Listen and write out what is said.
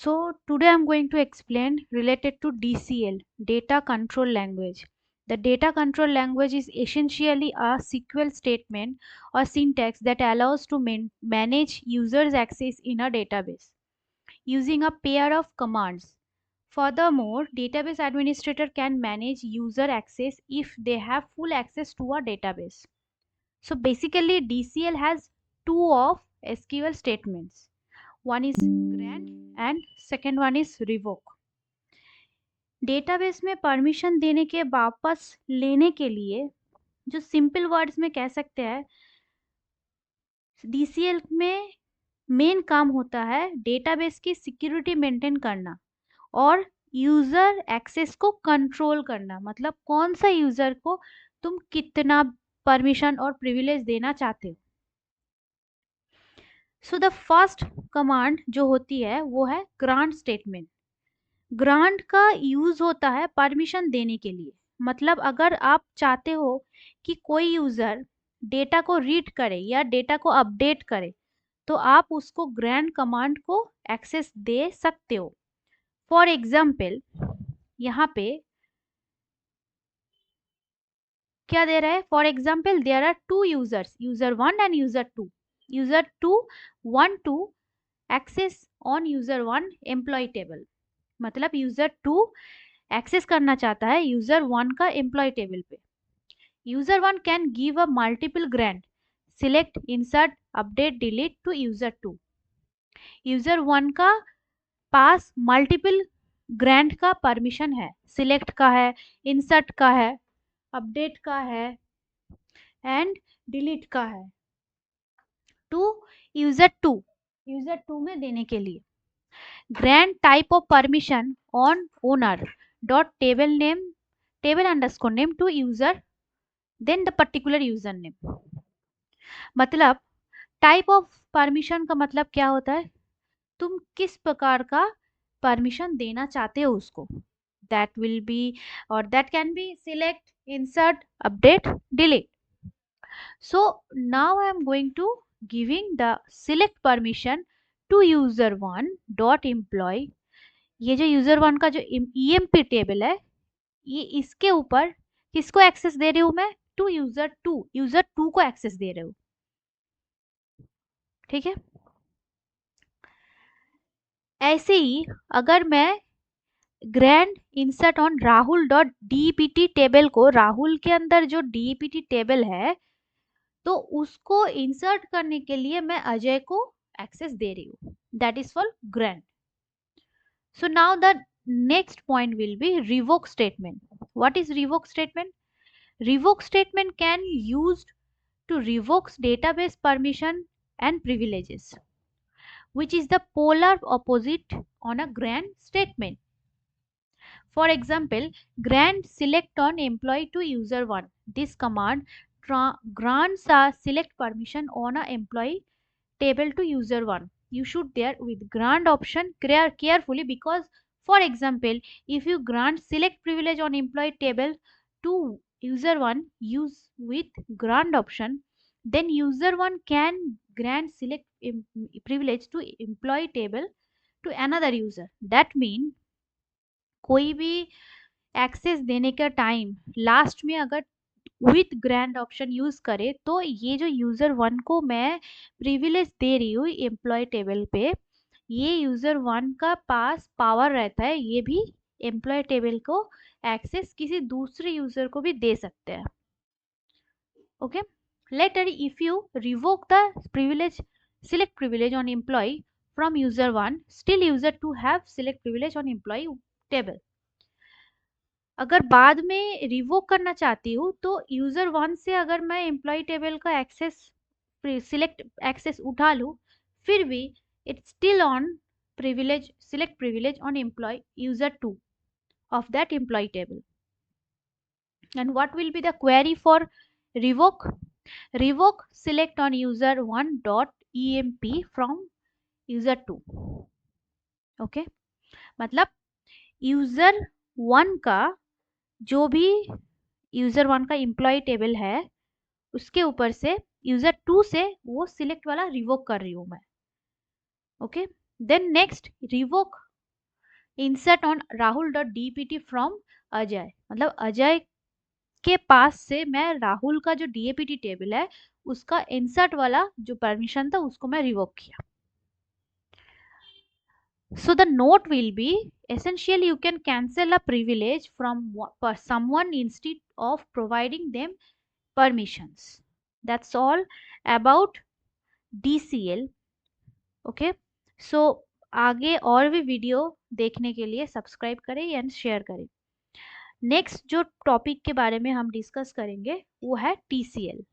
So today I'm going to explain related to DCL, data control language. The data control language is essentially a SQL statement or syntax that allows to manage users access in a database using a pair of commands. Furthermore, database administrator can manage user access if they have full access to a database. So basically DCL has two of SQL statements. One is grant and second one is revoke. Database में permission देने के वापस लेने के लिए जो simple words में कह सकते हैं, डीसीएल में मेन काम होता है डेटाबेस की सिक्योरिटी मेंटेन करना और यूजर एक्सेस को कंट्रोल करना, मतलब कौन सा यूजर को तुम कितना परमिशन और प्रिविलेज देना चाहते हो. सो द फर्स्ट कमांड जो होती है वो है ग्रांट स्टेटमेंट. ग्रांट का यूज होता है परमिशन देने के लिए, मतलब अगर आप चाहते हो कि कोई यूजर डेटा को रीड करे या डेटा को अपडेट करे तो आप उसको ग्रांट कमांड को एक्सेस दे सकते हो. फॉर एग्जाम्पल यहाँ पे क्या दे रहा है, for example there are two users, user 1 and user 2. User 2 want to access on user 1 employee table, मतलब यूजर 2 एक्सेस करना चाहता है यूजर 1 का एम्प्लॉय टेबल पे. User 1 can give a multiple grant, select, insert, update, delete to user 2. User 1 का पास multiple grant का permission है, सिलेक्ट का है, इंसर्ट का है, अपडेट का है एंड डिलीट का है टू यूजर 2 में देने के लिए. grant type of permission on owner dot table underscore name to user then the particular user name. मतलब टाइप ऑफ परमिशन का मतलब क्या होता है, तुम किस प्रकार का परमिशन देना चाहते हो उसको. दैट विल बी और that can be select, insert, update, delete. So now I am going to giving the select permission to user 1 dot employee. ये जो यूजर 1 का जो ईएमपी टेबल है, ये इसके ऊपर किसको एक्सेस दे रही हूं मैं, टू यूजर 2 को एक्सेस दे रहे हो. ठीक है. ऐसे ही अगर मैं grand insert on Rahul dot DPT table को, राहुल के अंदर जो डीपीटी टेबल है तो उसको इंसर्ट करने के लिए मैं अजय को एक्सेस दे रही हूँ, that is for grand. So now the next point will be revoke statement. What is revoke statement? Revoke statement can used to revoke database permission and privileges, which is the polar opposite on a grant statement. For example, grant select on employee to user 1. This command grants a select permission on a employee table to user 1. You should there with grant option carefully, because for example if you grant select privilege on employee table to user 1 use with grant option, then user 1 can grant select privilege to employee table to another user. That mean कोई भी access देने का time last में अगर with grant option use करे तो ये जो यूजर 1 को मैं प्रिविलेज दे रही हूँ एम्प्लॉय टेबल पे, ये यूजर 1 का पास पावर रहता है ये भी एम्प्लॉय टेबल को एक्सेस किसी दूसरे यूजर को भी दे सकते हैं. Okay. Later if you revoke the privilege, select privilege on employee from user 1, still user 2 have select privilege on employee table. अगर बाद में रिवोक करना चाहती हूँ तो यूजर 1 से अगर मैं एम्प्लॉय टेबल का एक्सेस सिलेक्ट एक्सेस उठा लूँ फिर भी it's still on privilege, select privilege on employee user 2 of that employee table. And what will be the query for revoke? Revoke select on user 1 dot emp from user 2. Okay. मतलब user 1 का जो भी user 1 का employee table है उसके ऊपर से user 2 से वो सिलेक्ट वाला रिवोक कर रही हूँ मैं. Okay. Then next revoke insert on Rahul dot DPT from Ajay, मतलब अजय के पास से मैं राहुल का जो डीएपीटी टेबल है उसका इंसर्ट वाला जो परमिशन था उसको मैं रिवोक किया. So the note will be essentially you can cancel a privilege from someone instead of providing them permissions. That's all about DCL. Okay. So आगे और भी वीडियो देखने के लिए सब्सक्राइब करें एंड शेयर करें. नेक्स्ट जो टॉपिक के बारे में हम डिस्कस करेंगे वो है TCL.